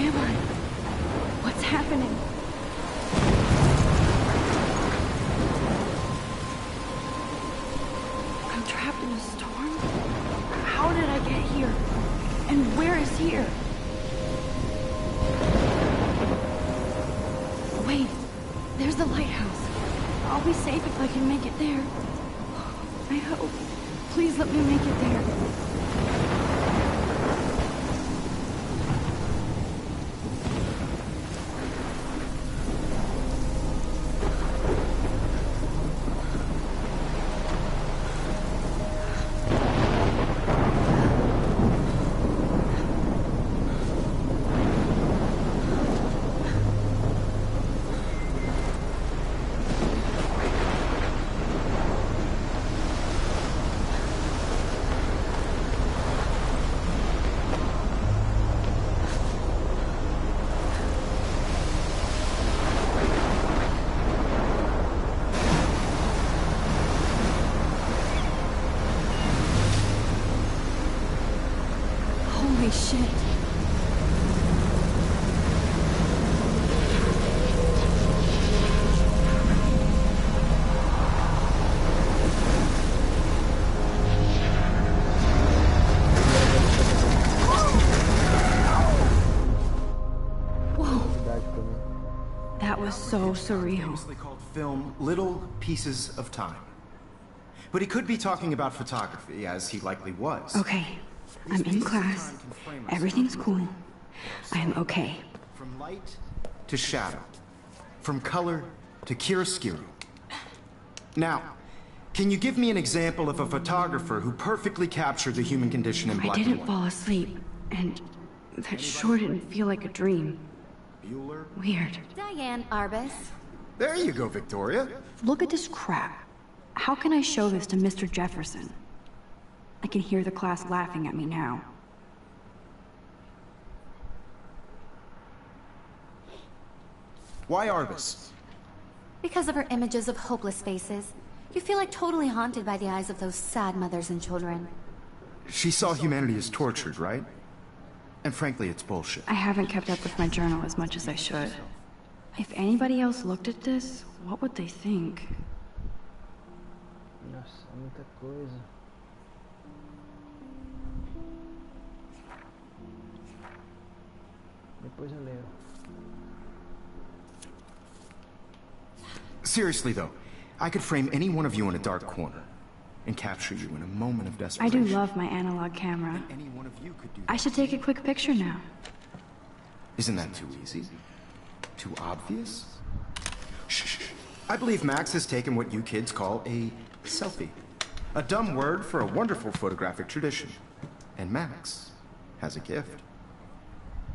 am I? What's happening? I'm trapped in a storm? How did I get here? And where is here? Wait, there's the lighthouse. I'll be safe if I can make it there. I hope. Please let me make it there. Holy shit. Whoa. That was so surreal. Famously called film Little Pieces of Time. But he could be talking about photography, as he likely was. Okay. I'm in class. Everything's cool. I am okay. From light to shadow. From color to chiaroscuro. Now, can you give me an example of a photographer who perfectly captured the human condition in black and white? I didn't fall asleep, and that sure didn't feel like a dream. Bueller? Weird. Diane Arbus. There you go, Victoria. Look at this crap. How can I show this to Mr. Jefferson? I can hear the class laughing at me now. Why Arbus? Because of her images of hopeless faces. You feel like totally haunted by the eyes of those sad mothers and children. She saw humanity as tortured, right? And frankly, it's bullshit. I haven't kept up with my journal as much as I should. If anybody else looked at this, what would they think? Nossa, muita coisa. Depois eu leio. Seriously though, I could frame any one of you in a dark corner and capture you in a moment of I desperation. do love my analog camera. And any one of you could do I that. should take a quick picture now. Isn't that too easy? Too obvious? Shh. I believe Max has taken what you kids call a selfie. A dumb word for a wonderful photographic tradition. And Max has a gift.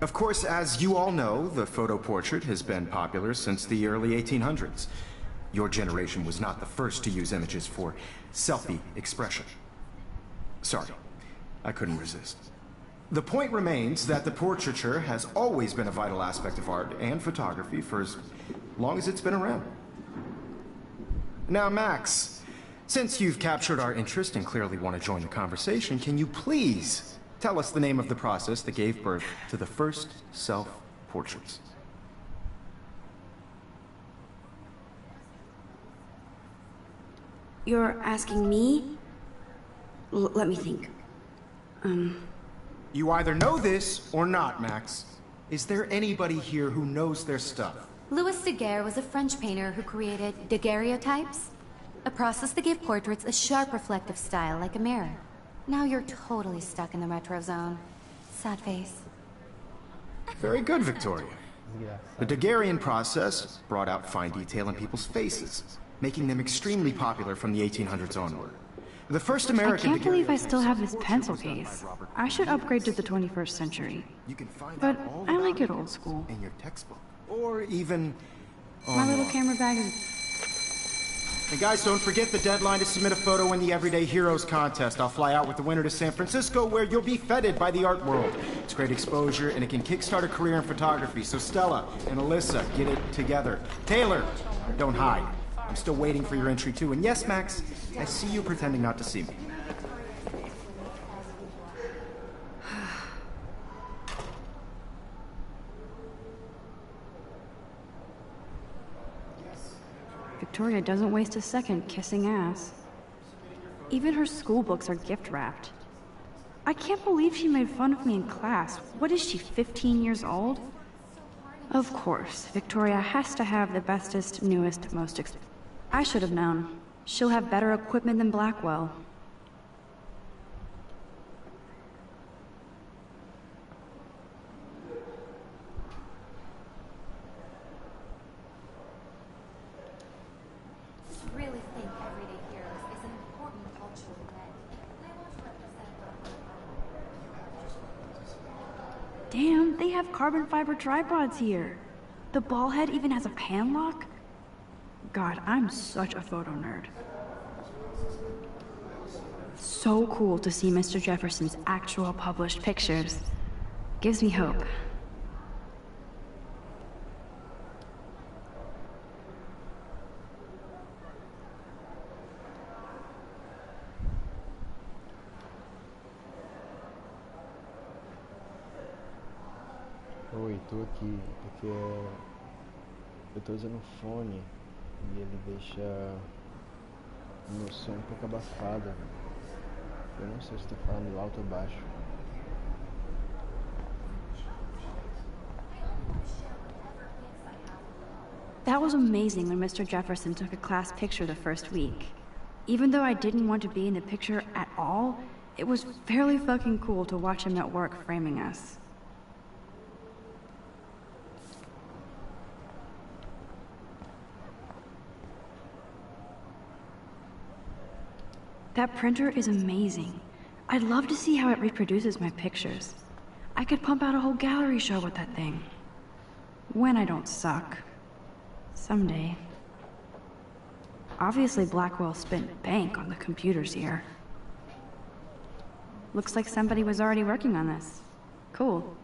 Of course, as you all know, the photo portrait has been popular since the early 1800s. Your generation was not the first to use images for selfie expression. Sorry, I couldn't resist. The point remains that the portraiture has always been a vital aspect of art and photography for as long as it's been around. Now, Max, since you've captured our interest and clearly want to join the conversation, can you please tell us the name of the process that gave birth to the first self-portraits? You're asking me? Let me think. You either know this or not, Max. Is there anybody here who knows their stuff? Louis Daguerre was a French painter who created daguerreotypes, a process that gave portraits a sharp reflective style like a mirror. Now you're totally stuck in the retro zone. Sad face. Very good, Victoria. The Daguerrean process brought out fine detail in people's faces, making them extremely popular from the 1800s onward. The first I American can't believe I daguerreotype still have this portrait pencil was done by case. Robert I should upgrade to the 21st century. You can find But out all I like about it old school. in your textbook, or even My little online. camera bag is... And guys, don't forget the deadline to submit a photo in the Everyday Heroes contest. I'll fly out with the winner to San Francisco, where you'll be feted by the art world. It's great exposure, and it can kickstart a career in photography. So Stella and Alyssa, get it together. Taylor, don't hide. I'm still waiting for your entry too. And yes, Max, I see you pretending not to see me. Victoria doesn't waste a second kissing ass. Even her school books are gift-wrapped. I can't believe she made fun of me in class. What is she, 15 years old? Of course, Victoria has to have the bestest, newest, I should have known. She'll have better equipment than Blackwell. Really think Everyday Heroes is an important cultural event. And I want to represent. Damn, they have carbon fiber tripods here. The ball head even has a pan lock? God, I'm such a photo nerd. So cool to see Mr. Jefferson's actual published pictures. Gives me hope. Oi, tô aqui, porque eu tô usando fone e ele deixa o meu som um pouco abafado. Eu não sei se tô falando alto ou baixo. That was amazing when Mr. Jefferson took a class picture the first week. Even though I didn't want to be in the picture at all, it was fairly fucking cool to watch him at work framing us. That printer is amazing. I'd love to see how it reproduces my pictures. I could pump out a whole gallery show with that thing. When I don't suck. Someday. Obviously Blackwell spent bank on the computers here. Looks like somebody was already working on this. Cool.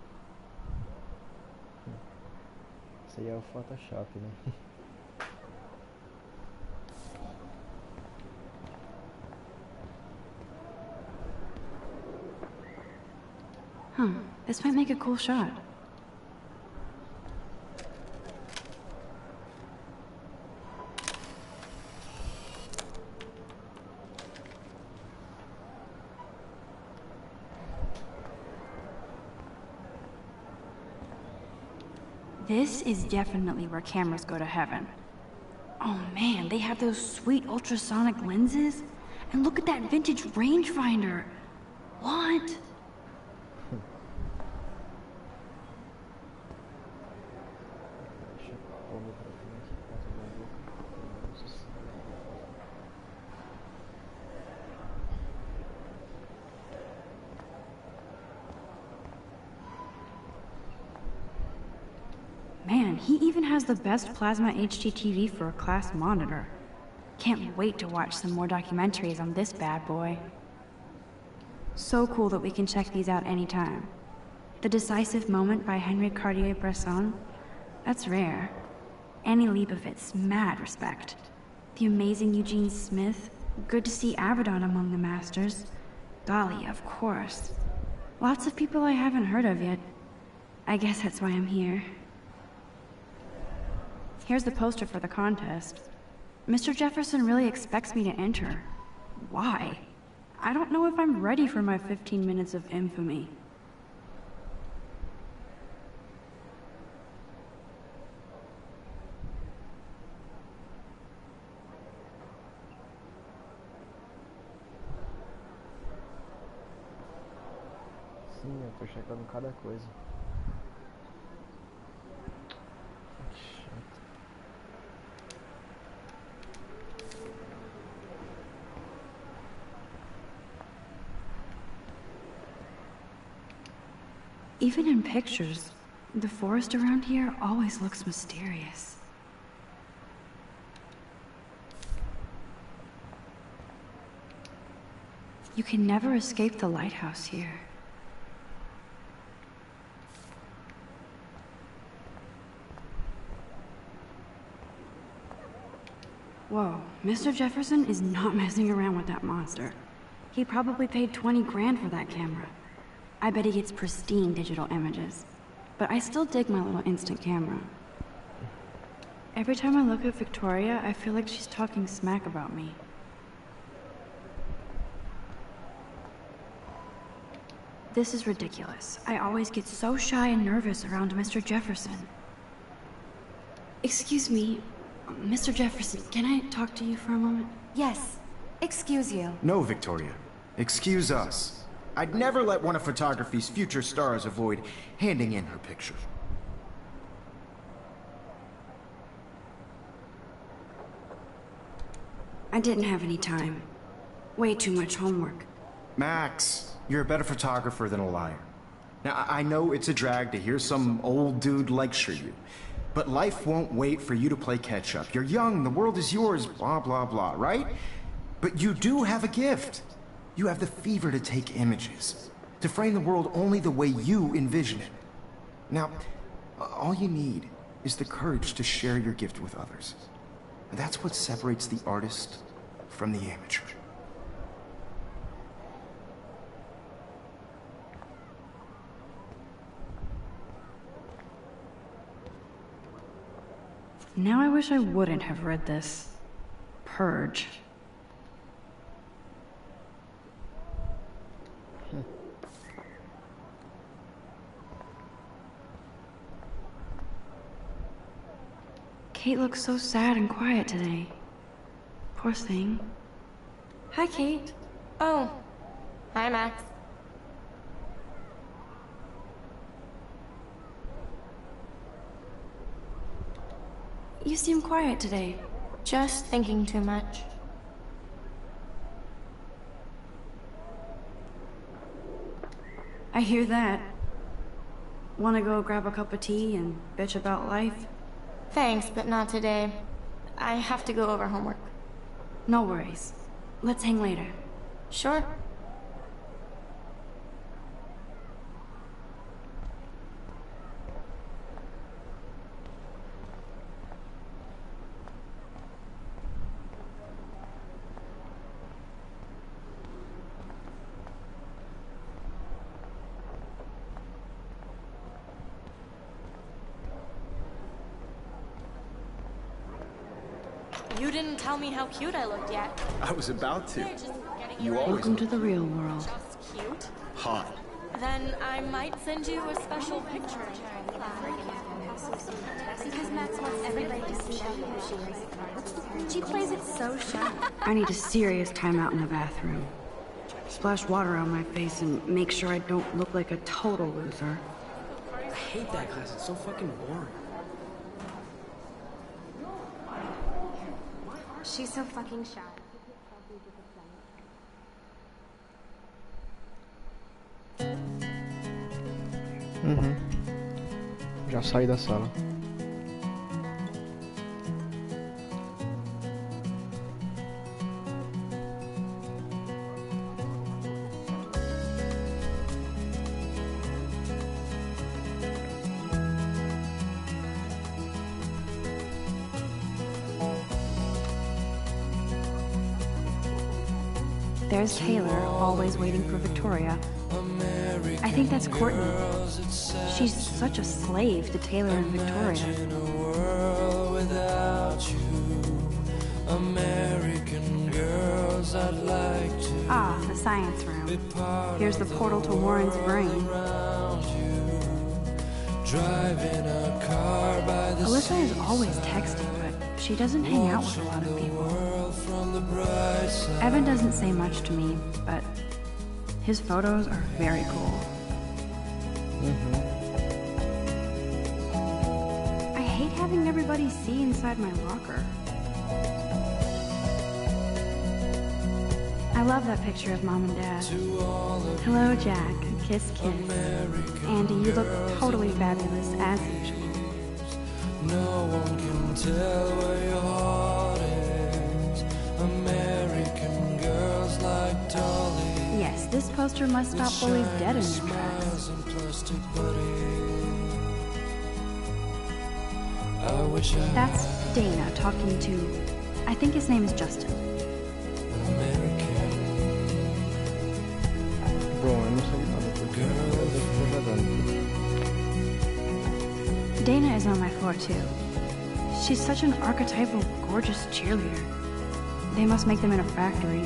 Isso aí é o Photoshop, né? Huh, this might make a cool shot. This is definitely where cameras go to heaven. Oh man, they have those sweet ultrasonic lenses. And look at that vintage rangefinder. What? Man, he even has the best plasma HDTV for a class monitor. Can't wait to watch some more documentaries on this bad boy. So cool that we can check these out anytime. The Decisive Moment by Henry Cartier-Bresson? That's rare. Annie Leibovitz, mad respect. The amazing Eugene Smith, good to see Abaddon among the masters. Golly, of course. Lots of people I haven't heard of yet. I guess that's why I'm here. Here's the poster for the contest. Mr. Jefferson really expects me to enter. Why? I don't know if I'm ready for my 15 minutes of infamy. Sim, eu tô checando cada coisa. Que chato. Even in pictures, the forest around here always looks mysterious. You can never escape the lighthouse here. Whoa, Mr. Jefferson is not messing around with that monster. He probably paid 20 grand for that camera. I bet he gets pristine digital images. But I still dig my little instant camera. Every time I look at Victoria, I feel like she's talking smack about me. This is ridiculous. I always get so shy and nervous around Mr. Jefferson. Excuse me, Mr. Jefferson, can I talk to you for a moment? Yes. Excuse you. No, Victoria. Excuse us. I'd never let one of photography's future stars avoid handing in her picture. I didn't have any time. Way too much homework. Max, you're a better photographer than a liar. Now, I know it's a drag to hear some old dude lecture you, but life won't wait for you to play catch-up. You're young, the world is yours, blah, blah, blah, right? But you do have a gift. You have the fever to take images, to frame the world only the way you envision it. Now, all you need is the courage to share your gift with others. And that's what separates the artist from the amateur. Now I wish I wouldn't have read this. Purge. Kate looks so sad and quiet today. Poor thing. Hi, Kate. Oh. Hi, Max. You seem quiet today. Just thinking too much. I hear that. Wanna go grab a cup of tea and bitch about life? Thanks, but not today. I have to go over homework. No worries. Let's hang later. Sure. You didn't tell me how cute I looked yet. I was about to. You always Welcome to the real world. Just cute. hot. Then I might send you a special picture. Because Max wants everybody to see how cool she is. She plays it so shy. I need a serious timeout in the bathroom. Splash water on my face and make sure I don't look like a total loser. I hate that class. It's so fucking boring. She's so fucking shy. Já saí da sala. There's Taylor, always waiting for Victoria. I think that's Courtney. She's such a slave to Taylor and Victoria. Ah, the science room. Here's the portal to Warren's brain. Alyssa is always texting, but she doesn't hang out with a lot of people. Evan doesn't say much to me, but his photos are very cool. I hate having everybody see inside my locker. I love that picture of Mom and Dad. Hello, Jack. Kiss, kiss. Andy, you look totally fabulous, as usual. No one can tell where your heart is. American girls like Dolly. Yes, this poster must stop bullies dead in their tracks. That's Dana talking to, I think his name is Justin. Bom, eu não sei nada porque eu tô jogando. Dana is on my floor too. She's such an archetypal, gorgeous cheerleader. They must make them in a factory.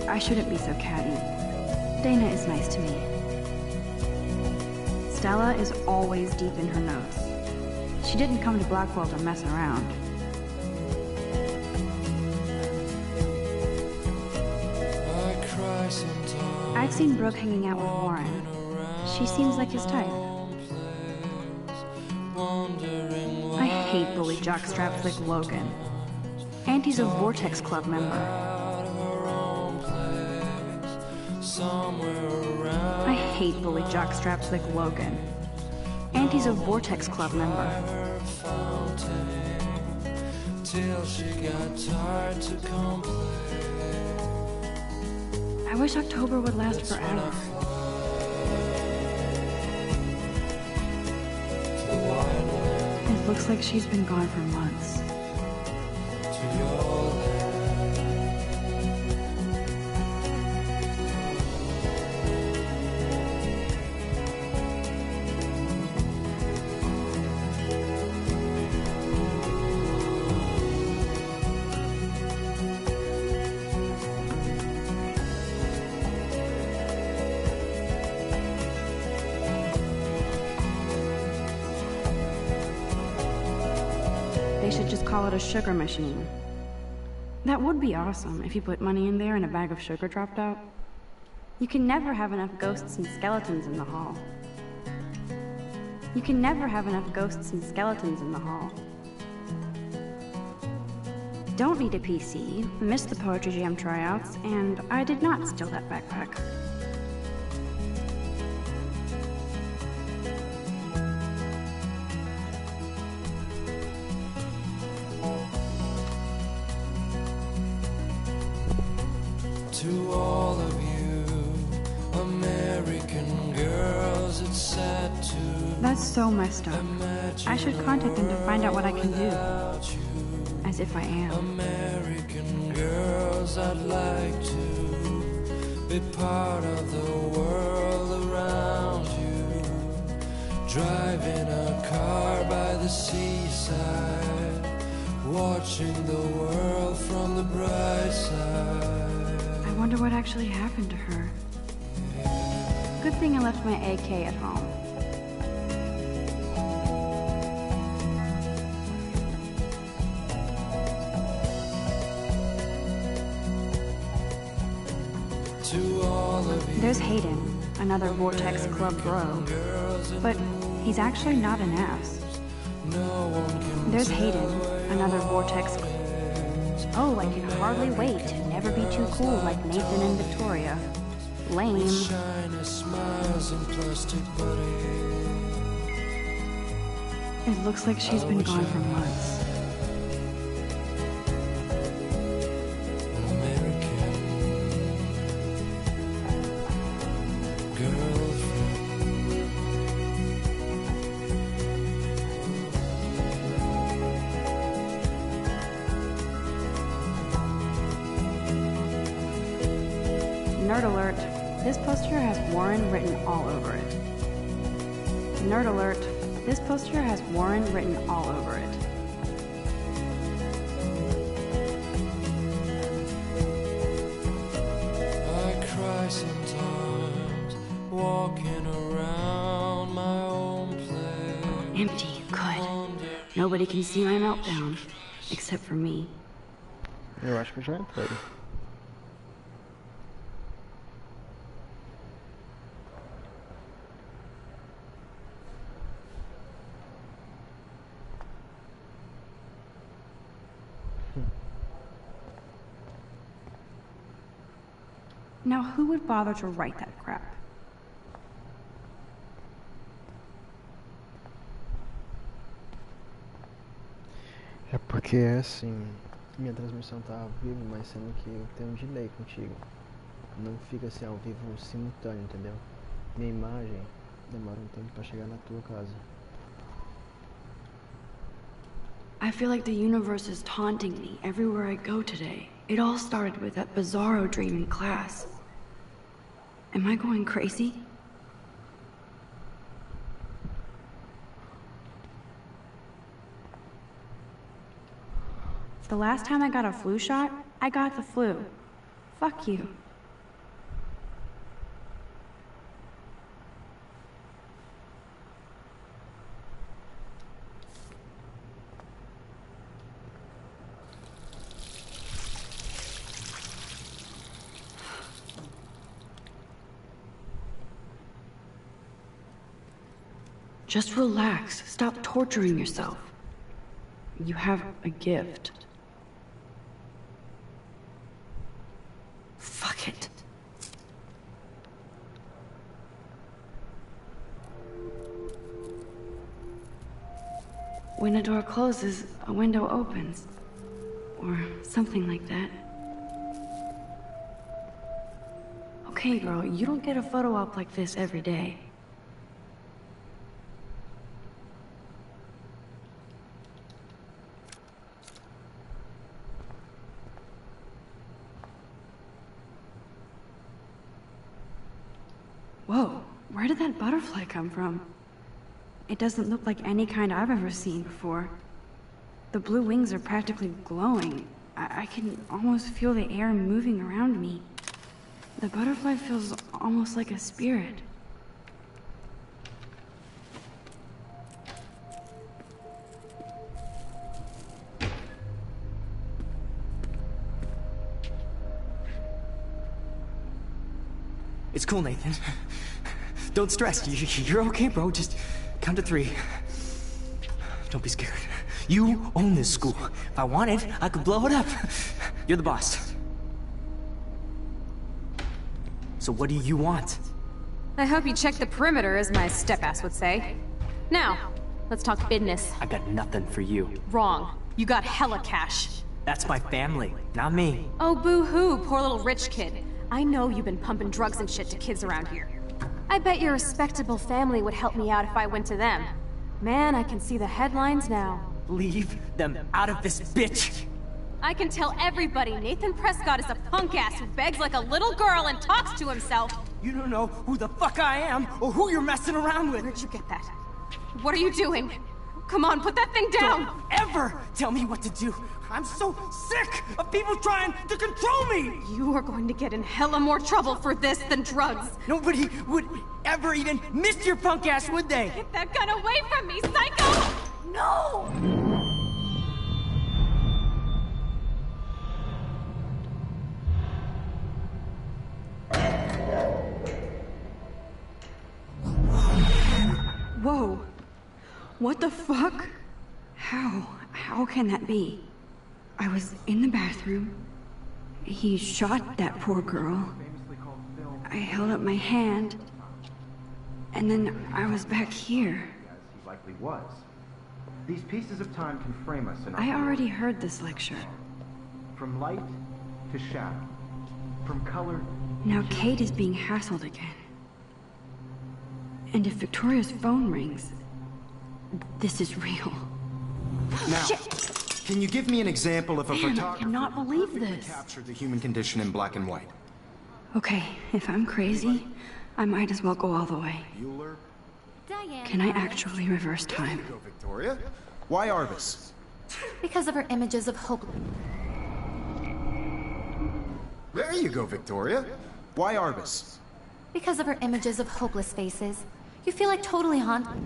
I shouldn't be so catty. Dana is nice to me. Stella is always deep in her notes. She didn't come to Blackwell to mess around. I've seen Brooke hanging out with Warren. She seems like his type. I hate bully jockstraps like Logan. And he's a Vortex Club member. I hate bully jockstraps like Logan. And he's a Vortex Club member. I wish October would last forever. It looks like she's been gone for months. They should just call it a sugar machine. That would be awesome if you put money in there and a bag of sugar dropped out. You can never have enough ghosts and skeletons in the hall. You can never have enough ghosts and skeletons in the hall. Don't need a PC, missed the Poetry Jam tryouts, and I did not steal that backpack. To all of you American girls, it's sad to That's so messed up. I should contact them to find out what I can do. As if I am. American girls, I'd like to be part of the world around you. Driving a car by the seaside, watching the world from the bright side. I wonder what actually happened to her. Good thing I left my AK at home. To all of you There's Hayden, another Vortex Club bro. But he's actually not an ass. no one can There's Hayden, another Vortex. Oh, I can hardly wait to never be too cool like Nathan and Victoria. Lame. shiny smiles and plastic buddy. It looks like she's been gone for months. American girlfriend. Nerd alert. This poster has Warren written all over it. Nerd alert. This poster has Warren written all over it. I cry sometimes walking around my own place. Empty. Good. Nobody can see my meltdown. Except for me. Eu acho que eu já entrei. Now who would bother to write that crap? É porque é assim, minha transmissão tá ao vivo, mas sendo que eu tenho um delay contigo. Não fica assim ao vivo simultâneo, entendeu? Minha imagem demora um tempo pra chegar na tua casa. I feel like the universe is taunting me everywhere I go today. It all started with that bizarro dream in class. Am I going crazy? The last time I got a flu shot, I got the flu. Fuck you. Just relax. Stop torturing yourself. You have a gift. Fuck it. When a door closes, a window opens. Or something like that. Okay, girl, you don't get a photo op like this every day. Whoa, where did that butterfly come from? It doesn't look like any kind I've ever seen before. The blue wings are practically glowing. I can almost feel the air moving around me. The butterfly feels almost like a spirit. It's cool, Nathan. Don't stress. You're okay, bro. Just count to 3. Don't be scared. You own this school. If I wanted, I could blow it up. You're the boss. So what do you want? I hope you check the perimeter, as my step-ass would say. Now, let's talk business. I got nothing for you. Wrong. You got hella cash. That's my family, not me. Oh, boo-hoo, poor little rich kid. I know you've been pumping drugs and shit to kids around here. I bet your respectable family would help me out if I went to them. Man, I can see the headlines now. Leave them out of this bitch! I can tell everybody Nathan Prescott is a punk ass who begs like a little girl and talks to himself. You don't know who the fuck I am or who you're messing around with. Where'd you get that? What are you doing? Come on, put that thing down! Don't ever tell me what to do! I'm so sick of people trying to control me! You are going to get in hella more trouble for this than drugs. Nobody would ever even miss your punk ass, would they? Get that gun away from me, psycho! No! Whoa. What the fuck? How can that be? I was in the bathroom. He shot that poor girl. I held up my hand. And then I was back here. As he likely was. These pieces of time can frame us in our I already heard this lecture. From light to shadow. From color. Now Kate is being hassled again. And if Victoria's phone rings, this is real. Now, Shit. Can you give me an example of a Man, I photographer cannot who believe perfectly this. captured the human condition in black and white? Okay, if I'm crazy, I might as well go all the way. Bueller? Diane. Can I actually reverse time? Go, Victoria. Why Arbus? Because of her images of hope. There you go, Victoria. Why Arbus? Because of her images of hopeless faces. You feel like totally haunted.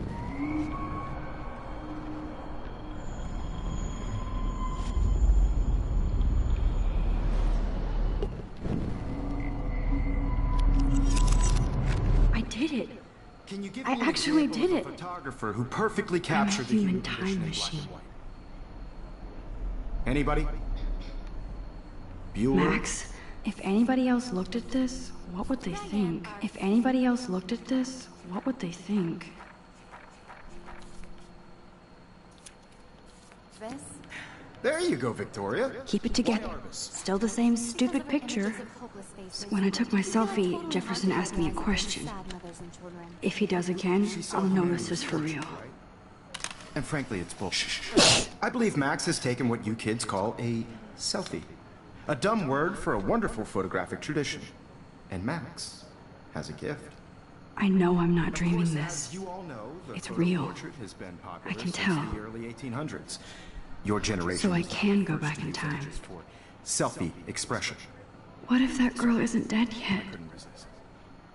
I did it. Can you give I me an actually example did of a it. photographer who perfectly I'm a captured the human human condition time in black and machine. white? Anybody? Bueller? Max, if anybody else looked at this, what would they think? If anybody else looked at this, what would they think? This? There you go, Victoria. Keep it together. Still the same stupid picture. When I took my selfie, Jefferson asked me a question. If he does again, I'll notice this for real. And frankly, it's bullshit. I believe Max has taken what you kids call a selfie. A dumb word for a wonderful photographic tradition. And Max has a gift. I know I'm not dreaming As this. you all know, the It's photo real. portrait has been popular I can since tell. the early 1800s. Your generation. So I can go back in time. Selfie expression. What if that girl isn't dead yet? Couldn't resist.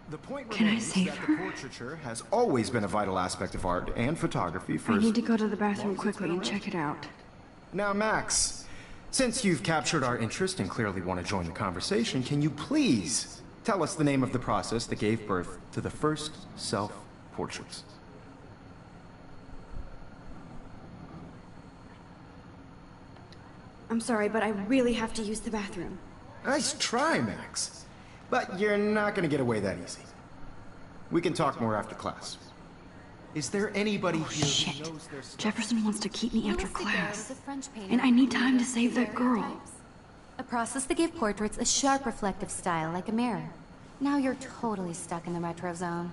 The point Can I remains save that her? the portraiture has always been a vital aspect of art and photography for... I need to go to the bathroom quickly and check it out. Now, Max, since you've captured our interest and clearly want to join the conversation, can you please tell us the name of the process that gave birth to the first self-portraits? I'm sorry, but I really have to use the bathroom. Nice try, Max. But you're not going to get away that easy. We can talk more after class. Is there anybody here Shit. who knows their stuff? Jefferson wants to keep me after Louis Daguerre was class. a French painter And I need who time to created save that girl. daguerreotypes, a process that gave portraits a sharp reflective style like a mirror. Now you're totally stuck in the retro zone.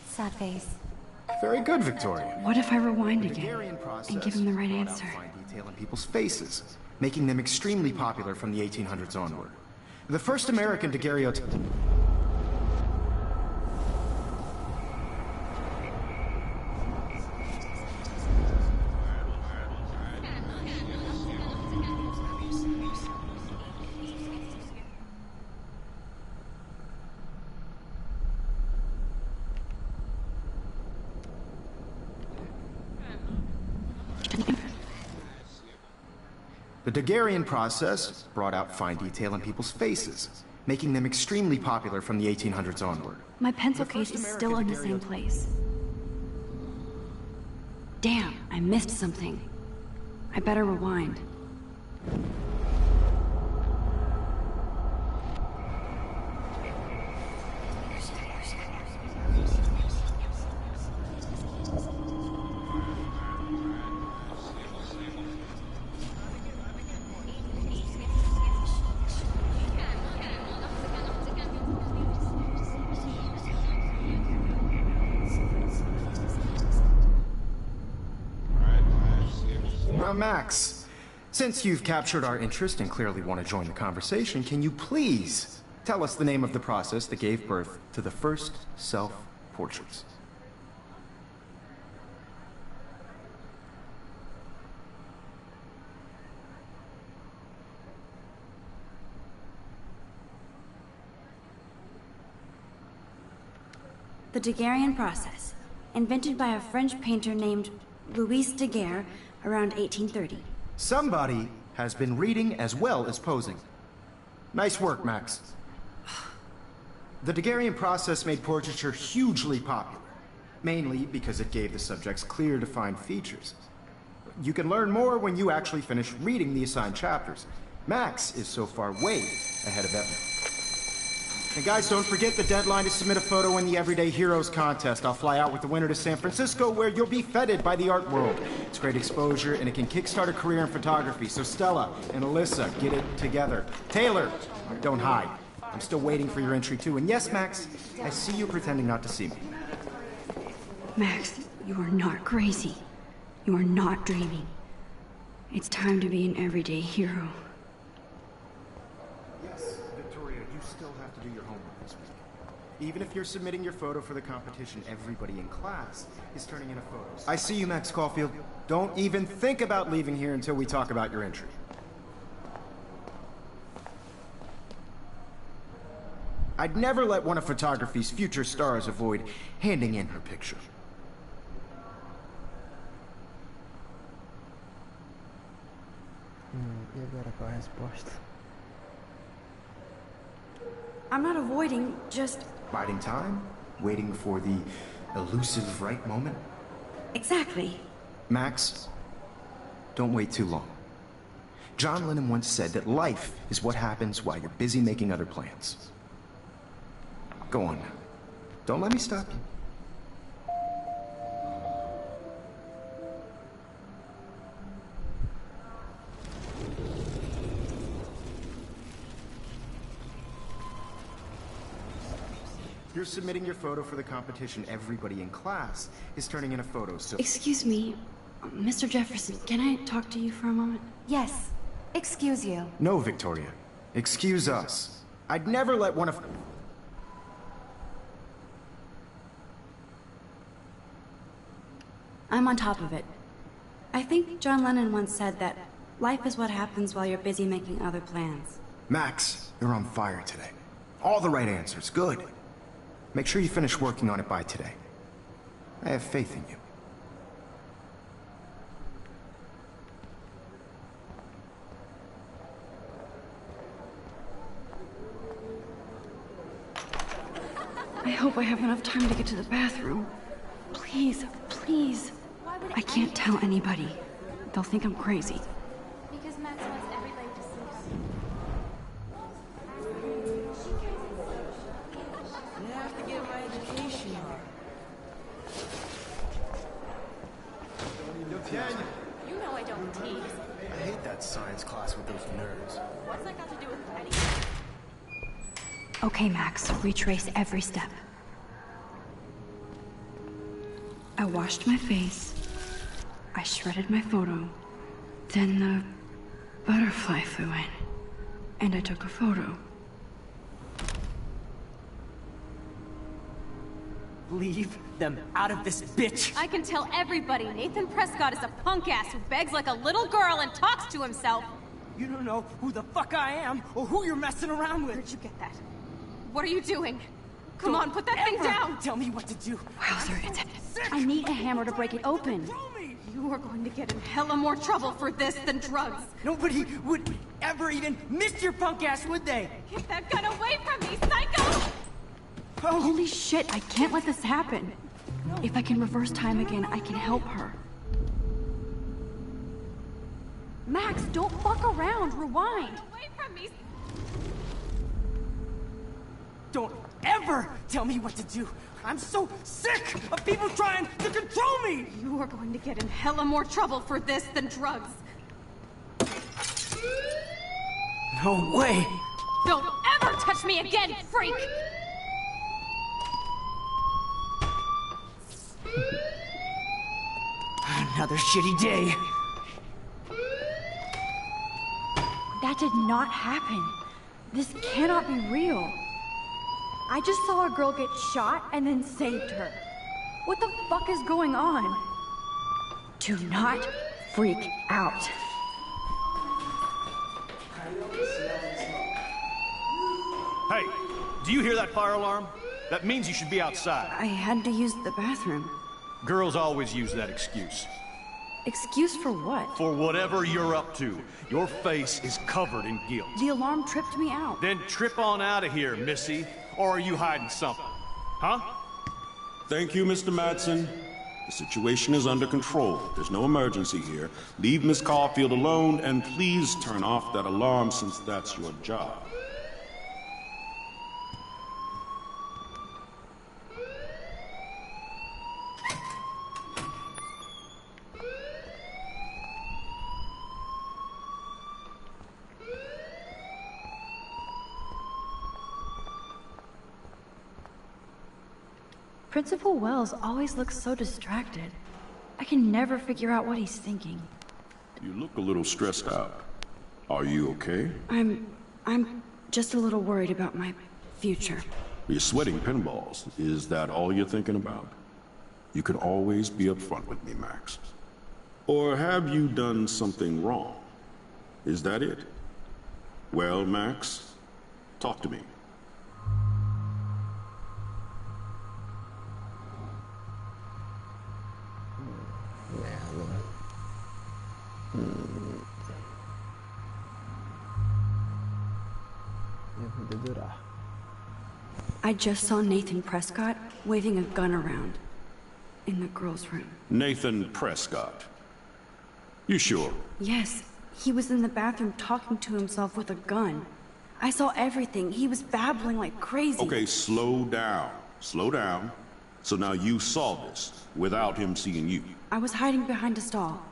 Sad face. Very good, Victoria. What if I rewind The again Daguerrean process and give him the right brought out answer? fine detail in people's faces, making them extremely popular from the 1800s onward. The first American daguerreotype... The Daguerrean process brought out fine detail in people's faces, making them extremely popular from the 1800s onward. My pencil The case first is still in the American same place. Damn, I missed something. I better rewind. Now, Max, since you've captured our interest and clearly want to join the conversation, can you please tell us the name of the process that gave birth to the first self-portraits? The Daguerrean process, invented by a French painter named Louis Daguerre around 1830. Somebody has been reading as well as posing. Nice work, Max. The Daguerrean process made portraiture hugely popular, mainly because it gave the subjects clear, defined features. You can learn more when you actually finish reading the assigned chapters. Max is so far way ahead of Evan. And guys, don't forget the deadline to submit a photo in the Everyday Heroes contest. I'll fly out with the winner to San Francisco, where you'll be feted by the art world. It's great exposure, and it can kickstart a career in photography. So Stella and Alyssa, get it together. Taylor, don't hide. I'm still waiting for your entry too. And yes, Max, I see you pretending not to see me. Max, you are not crazy. You are not dreaming. It's time to be an everyday hero. Yes, Victoria, you still have to do your homework this week. Even if you're submitting your photo for the competition, everybody in class is turning in a photo. I see you, Max Caulfield. Don't even think about leaving here until we talk about your entry. I'd never let one of photography's future stars avoid handing in her picture. E agora qual a resposta? I'm not avoiding, just... Biding time? Waiting for the elusive right moment? Exactly. Max, don't wait too long. John Lennon once said that life is what happens while you're busy making other plans. Go on now. Don't let me stop you. You're submitting your photo for the competition. Everybody in class is turning in a photo, so... Excuse me, Mr. Jefferson, can I talk to you for a moment? Yes. Excuse you. No, Victoria. Excuse us. I'd never let one of... I'm on top of it. I think John Lennon once said that Life is what happens while you're busy making other plans. Max, you're on fire today. All the right answers, good. Make sure you finish working on it by today. I have faith in you. I hope I have enough time to get to the bathroom. Please, please. I can't tell anybody. They'll think I'm crazy. Because Max wants everybody to see us. I have to get my education on. You know I don't tease. I hate that science class with those nerds. What's that got to do with anything? Okay, Max, retrace every step. I washed my face. I shredded my photo. Then the butterfly flew in. And I took a photo. Leave them out of this bitch! I can tell everybody Nathan Prescott is a punk ass who begs like a little girl and talks to himself. You don't know who the fuck I am or who you're messing around with. Where'd you get that? What are you doing? Come Don't on, put that thing ever down! Tell me what to do. Wowzer, I need a hammer to break it open. You are going to get in hella more trouble for this than drugs. Nobody would ever even miss your punk ass, would they? Get that gun away from me, psycho! Oh, Holy shit, I can't let this happen. If I can reverse time again, I can help her. Max, don't fuck around, rewind. Away from me! don't ever tell me what to do. I'm so sick of people trying to control me! You are going to get in hella more trouble for this than drugs. No way! Don't ever touch me again, freak! Another shitty day. That did not happen. This cannot be real. I just saw a girl get shot and then saved her. What the fuck is going on? Do not freak out. Hey, do you hear that fire alarm? That means you should be outside. I had to use the bathroom. Girls always use that excuse. Excuse for what? For whatever you're up to, your face is covered in guilt. The alarm tripped me out. Then trip on out of here, Missy. Or are you hiding something? Huh? Thank you, Mr. Madsen. The situation is under control. There's no emergency here. Leave Miss Caulfield alone, and please turn off that alarm since that's your job. Principal Wells always looks so distracted. I can never figure out what he's thinking. You look a little stressed out. Are you okay? I'm just a little worried about my future. You're sweating pinballs. Is that all you're thinking about? You can always be upfront with me, Max. Or have you done something wrong? Is that it? Well, Max, talk to me. I just saw Nathan Prescott waving a gun around in the girls' room. Nathan Prescott. You sure? Yes, he was in the bathroom talking to himself with a gun. I saw everything. He was babbling like crazy. Okay, slow down. Slow down. So now you saw this without him seeing you. I was hiding behind a stall.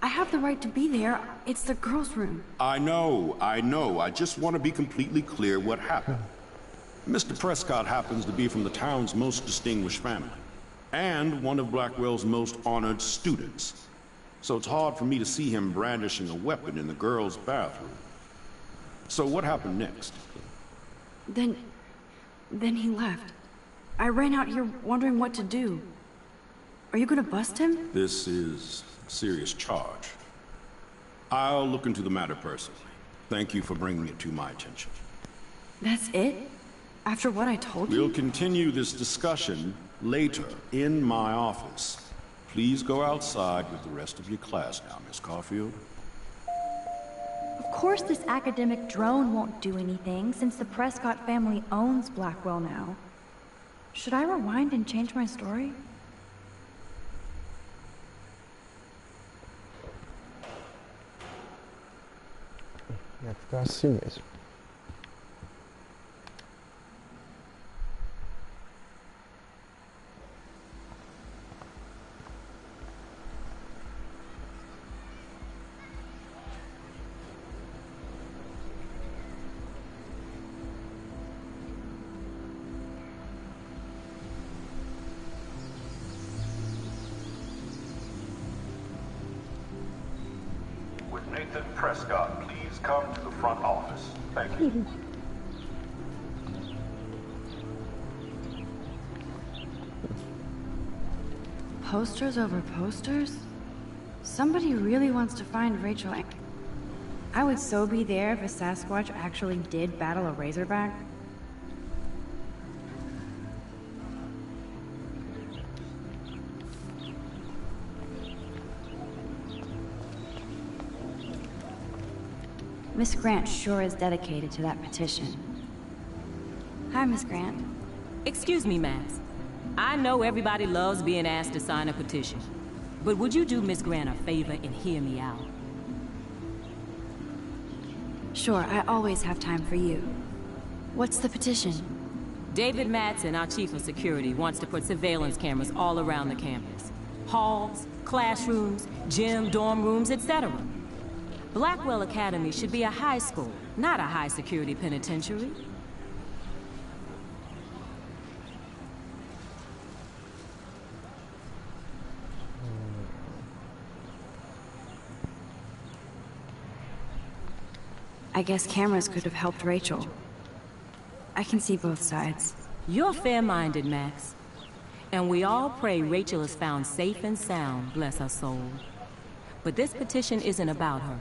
I have the right to be there. It's the girls' room. I know. I just want to be completely clear what happened. Mr. Prescott happens to be from the town's most distinguished family, and one of Blackwell's most honored students. So it's hard for me to see him brandishing a weapon in the girls' bathroom. So what happened next? Then he left. I ran out here wondering what to do. Are you gonna bust him? This is a serious charge. I'll look into the matter personally. Thank you for bringing it to my attention. That's it? After what I told you? We'll continue this discussion later in my office. Please go outside with the rest of your class now, Miss Caulfield. Of course this academic drone won't do anything, since the Prescott family owns Blackwell now. Should I rewind and change my story? Vai ficar assim mesmo. Would Nathan Prescott please come to the front office? Thank you. Posters over posters? Somebody really wants to find Rachel. I would so be there if a Sasquatch actually did battle a Razorback. Miss Grant sure is dedicated to that petition. Hi, Miss Grant. Excuse me, Max. I know everybody loves being asked to sign a petition. But would you do Miss Grant a favor and hear me out? Sure, I always have time for you. What's the petition? David Madsen, our chief of security, wants to put surveillance cameras all around the campus. Halls, classrooms, gym, dorm rooms, etc. Blackwell Academy should be a high school, not a high-security penitentiary. I guess cameras could have helped Rachel. I can see both sides. You're fair-minded, Max. And we all pray Rachel is found safe and sound, bless her soul. But this petition isn't about her.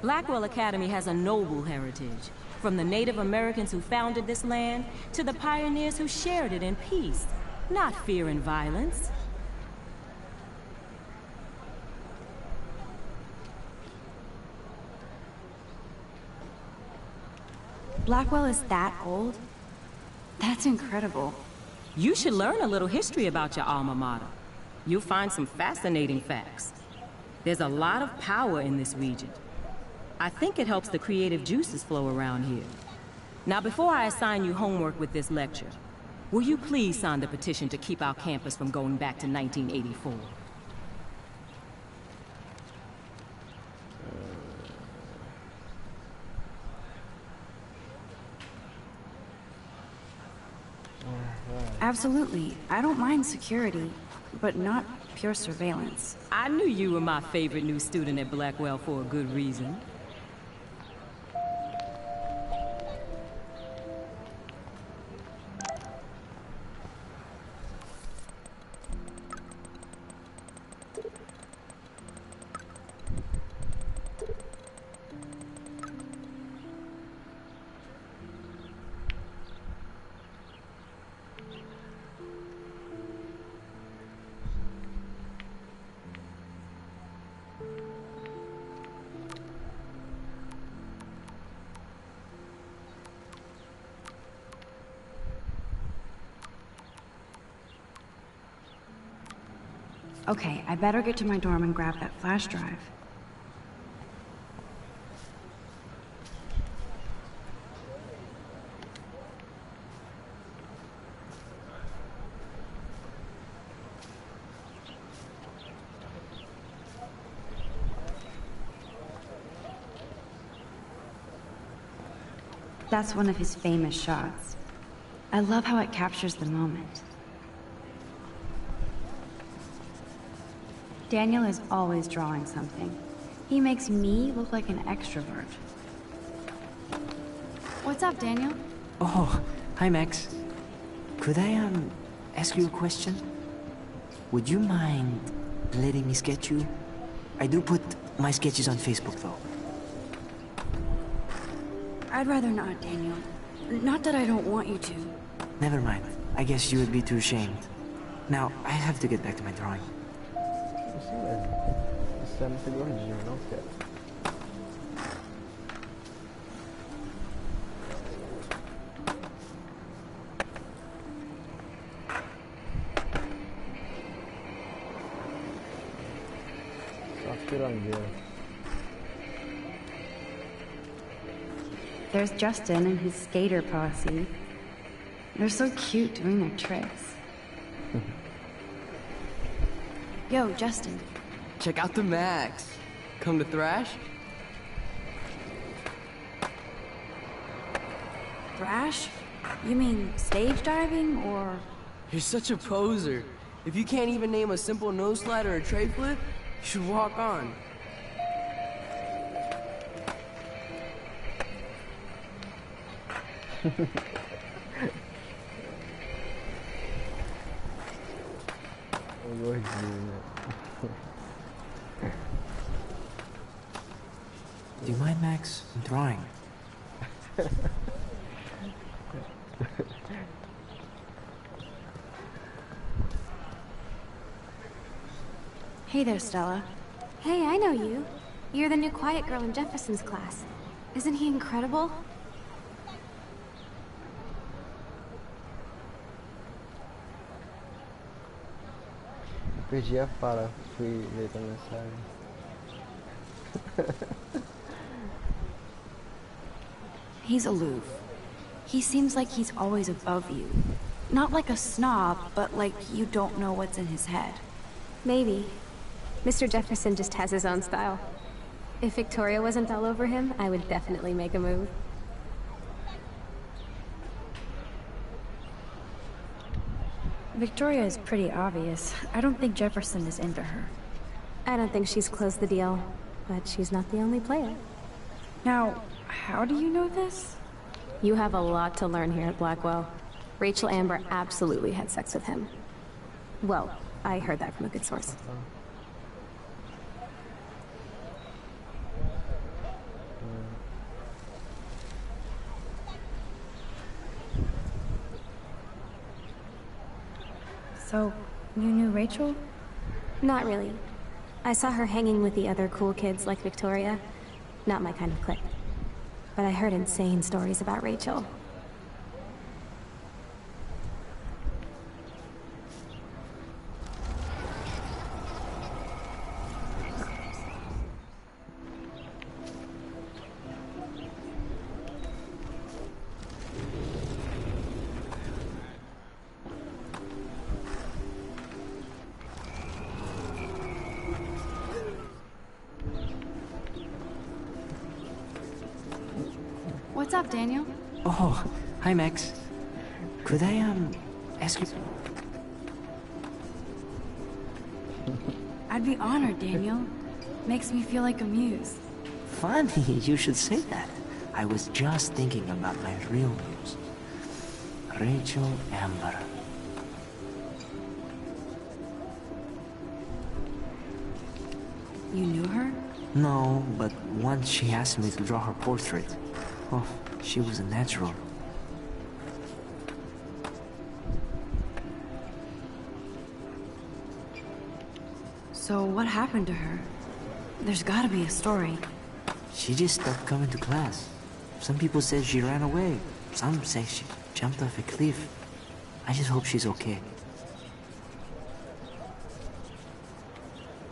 Blackwell Academy has a noble heritage, from the Native Americans who founded this land to the pioneers who shared it in peace, not fear and violence. Blackwell is that old? That's incredible. You should learn a little history about your alma mater. You'll find some fascinating facts. There's a lot of power in this region. I think it helps the creative juices flow around here. Now, before I assign you homework with this lecture, will you please sign the petition to keep our campus from going back to 1984? Absolutely. I don't mind security, but not pure surveillance. I knew you were my favorite new student at Blackwell for a good reason. Okay, I better get to my dorm and grab that flash drive. That's one of his famous shots. I love how it captures the moment. Daniel is always drawing something. He makes me look like an extrovert. What's up, Daniel? Oh, hi Max. Could I, ask you a question? Would you mind letting me sketch you? I do put my sketches on Facebook, though. I'd rather not, Daniel. Not that I don't want you to. Never mind. I guess you would be too ashamed. Now, I have to get back to my drawing. Isso mesmo. Isso é muito gordinho, não quero. Só pirangueira. There's Justin and his skater posse. They're so cute doing their tricks. Yo, Justin. Check out the Max. Come to thrash? Thrash? You mean stage diving, or...? You're such a poser. If you can't even name a simple nose slide or a tray flip, you should walk on. Do you mind, Max? I'm drawing. Hey there, Stella. Hey, I know you. You're the new quiet girl in Jefferson's class. Isn't he incredible? Perdi a fala, fui ler a mensagem. He's aloof. He seems like he's always above you. Not like a snob, but like you don't know what's in his head. Maybe. Mr. Jefferson just has his own style. If Victoria wasn't all over him, I would definitely make a move. Victoria is pretty obvious. I don't think Jefferson is into her. I don't think she's closed the deal, but she's not the only player. Now, how do you know this? You have a lot to learn here at Blackwell. Rachel Amber absolutely had sex with him. Well, I heard that from a good source. So, you knew Rachel? Not really. I saw her hanging with the other cool kids like Victoria. Not my kind of clique. But I heard insane stories about Rachel. What's up, Daniel? Oh, hi, Max. Could I, ask you... I'd be honored, Daniel. Makes me feel like a muse. Funny, you should say that. I was just thinking about my real muse. Rachel Amber. You knew her? No, but once she asked me to draw her portrait. Oh, she was a natural. So what happened to her? There's gotta be a story. She just stopped coming to class. Some people said she ran away. Some say she jumped off a cliff. I just hope she's okay.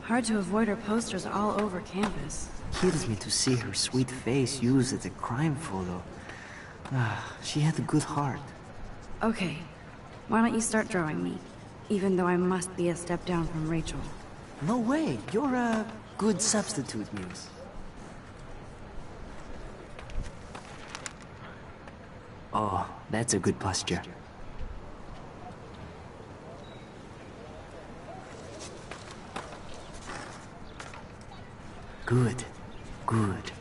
Hard to avoid her posters all over campus. Kills me to see her sweet face used as a crime photo. Ah, she had a good heart. Okay, why don't you start drawing me? Even though I must be a step down from Rachel. No way, you're a good substitute, Muse. Oh, that's a good posture. Good. Good.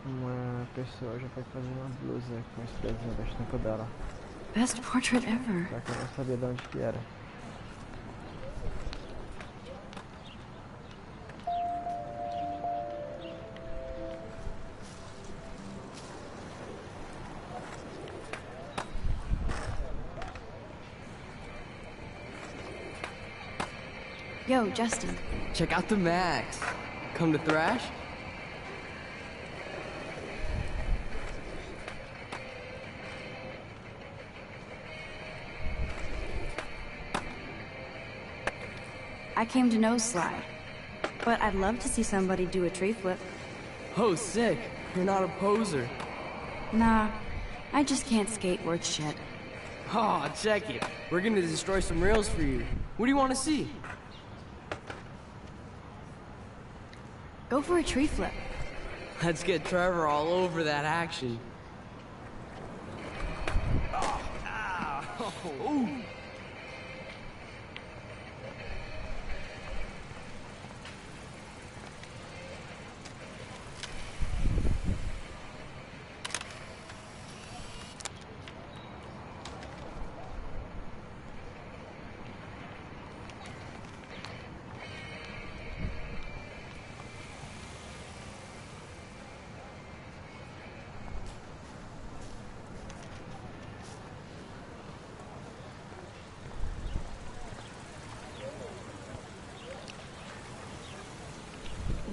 Uma pessoa já pode fazer uma blusa com esse desenho da estampa dela. Best portrait ever. Só que eu não sabia de onde que era. Yo, Justin. Check out the Max. Come to thrash? I came to nose slide, but I'd love to see somebody do a tree flip. Oh, sick. You're not a poser. Nah, I just can't skate worth shit. Aw, check it. We're gonna destroy some rails for you. What do you want to see? Go for a tree flip. Let's get Trevor all over that action. Oh.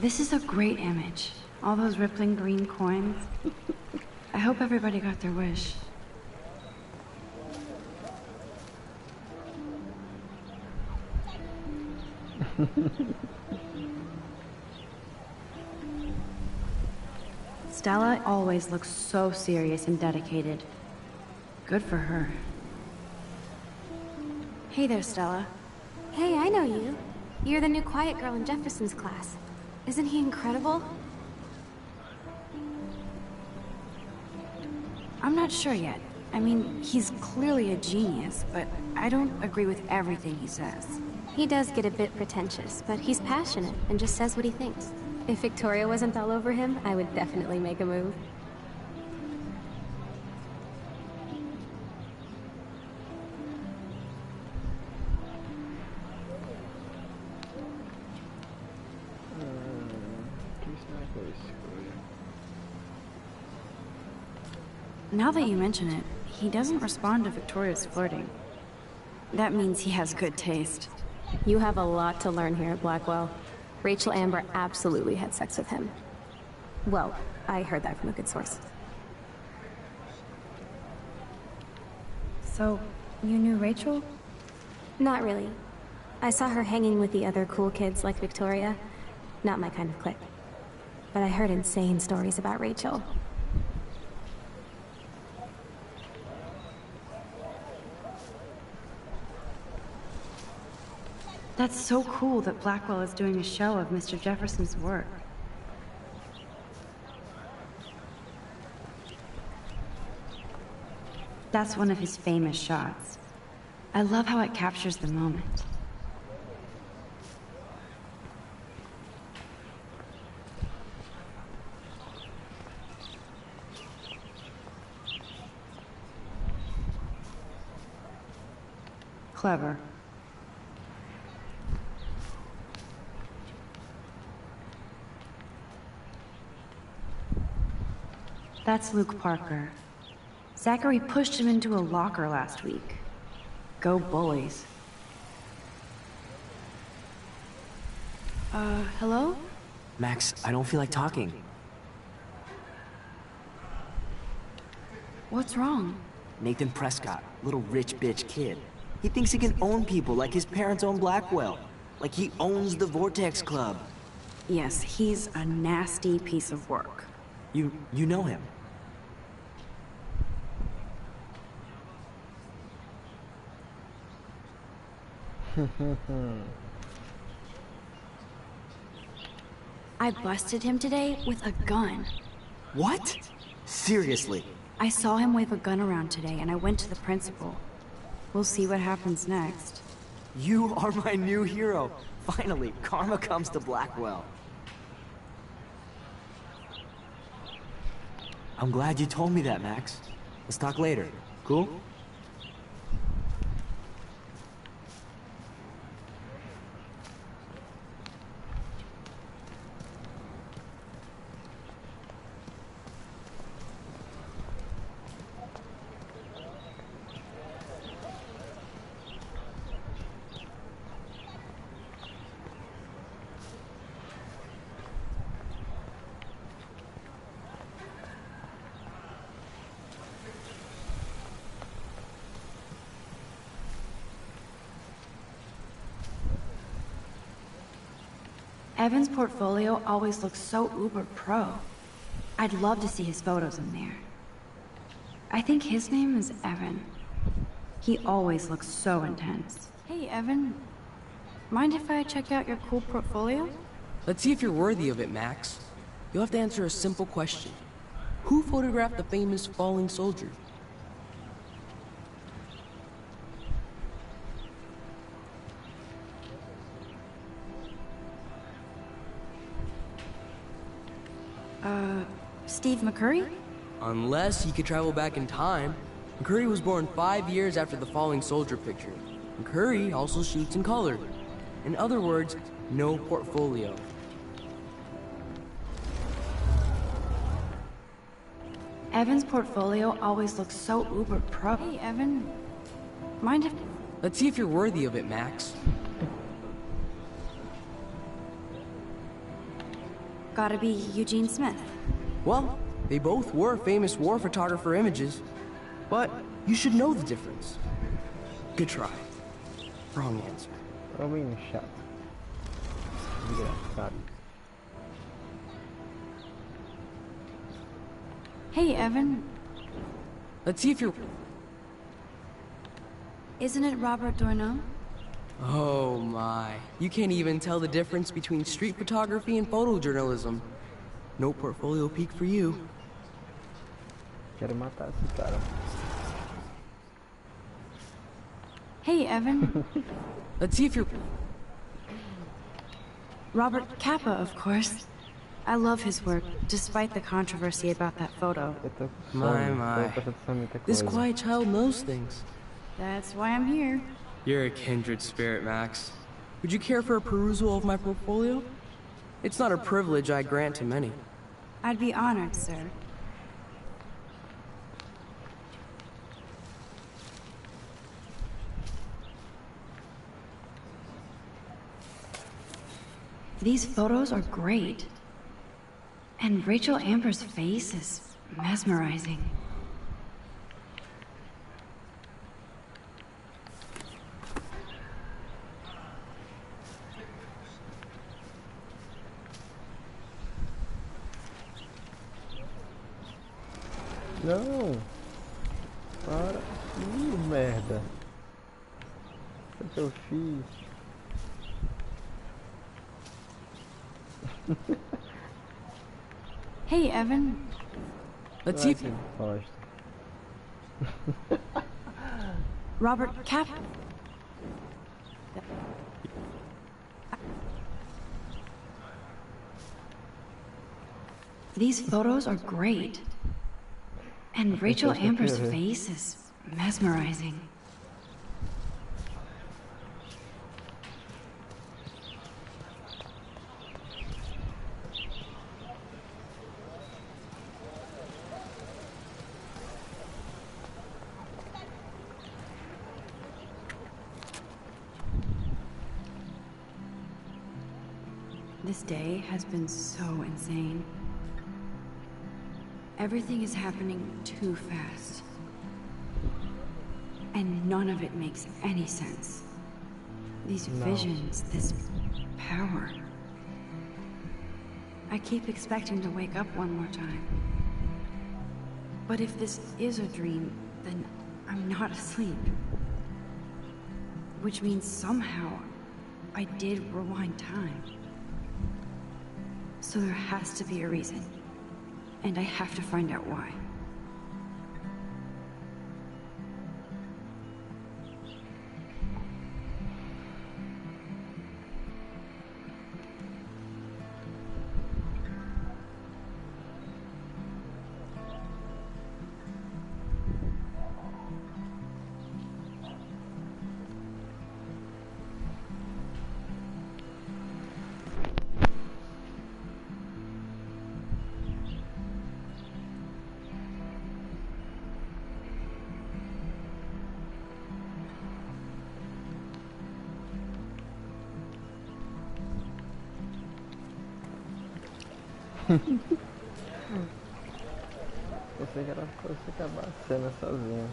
This is a great image. All those rippling green coins. I hope everybody got their wish. Stella always looks so serious and dedicated. Good for her. Hey there, Stella. Hey, I know you. You're the new quiet girl in Jefferson's class. Isn't he incredible? I'm not sure yet. I mean, he's clearly a genius, but I don't agree with everything he says. He does get a bit pretentious, but he's passionate and just says what he thinks. If Victoria wasn't all over him, I would definitely make a move. Now that you mention it, he doesn't respond to Victoria's flirting. That means he has good taste. You have a lot to learn here at Blackwell. Rachel Amber absolutely had sex with him. Well, I heard that from a good source. So, you knew Rachel? Not really. I saw her hanging with the other cool kids like Victoria. Not my kind of clique. But I heard insane stories about Rachel. That's so cool that Blackwell is doing a show of Mr. Jefferson's work. That's one of his famous shots. I love how it captures the moment. Clever. That's Luke Parker. Zachary pushed him into a locker last week. Go bullies. Hello? Max, I don't feel like talking. What's wrong? Nathan Prescott, little rich bitch kid. He thinks he can own people like his parents own Blackwell. Like he owns the Vortex Club. Yes, he's a nasty piece of work. You know him? I busted him today with a gun. What? Seriously? I saw him wave a gun around today and I went to the principal. We'll see what happens next. You are my new hero. Finally, karma comes to Blackwell. I'm glad you told me that, Max. Let's talk later. Cool? Evan's portfolio always looks so uber pro. I'd love to see his photos in there. I think his name is Evan. He always looks so intense. Hey, Evan. Mind if I check out your cool portfolio? Let's see if you're worthy of it, Max. You'll have to answer a simple question. Who photographed the famous falling soldier? Steve McCurry? Unless he could travel back in time. McCurry was born 5 years after the falling soldier picture. McCurry also shoots in color. In other words, no portfolio. Evan's portfolio always looks so uber pro. Hey, Evan. Mind if... Let's see if you're worthy of it, Max. Gotta be Eugene Smith. Well, they both were famous war photographer images. But you should know the difference. Good try. Wrong answer. Homem chato. Desgraçado. Hey, Evan. Let's see if you're... Isn't it Robert Doisneau? Oh my. You can't even tell the difference between street photography and photojournalism. No portfolio peak for you. Quero matar esse cara. Hey, Evan. Let's see if you're... Robert Capa, of course. I love his work, despite the controversy about that photo. My. This quiet child knows things. That's why I'm here. You're a kindred spirit, Max. Would you care for a perusal of my portfolio? It's not a privilege I grant to many. I'd be honored, sir. These photos are great. And Rachel Amber's face is mesmerizing. Não! Para! Ih, merda! O que eu fiz? Hey, Evan. Let's see if... Robert Cap... These photos are great. And Rachel Amber's face is mesmerizing. This day has been so insane. Everything is happening too fast. And none of it makes any sense. These visions, this power. I keep expecting to wake up one more time. But if this is a dream, then I'm not asleep. Which means somehow I did rewind time. So there has to be a reason. And I have to find out why. Pensei que era pra você acabar a cena sozinho.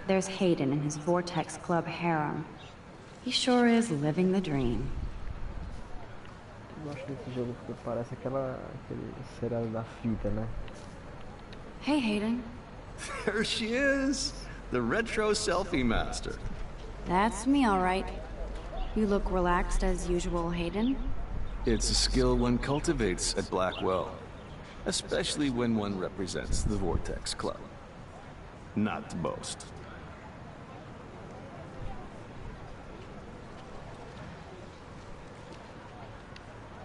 there's Hayden and his Vortex Club harem. He sure is living the dream. Eu acho que esse jogo parece aquele seriado da fita, né? Hey, Hayden. There she is! The retro selfie master. That's me, all right. You look relaxed as usual, Hayden. It's a skill one cultivates at Blackwell, especially when one represents the Vortex Club. Not to boast.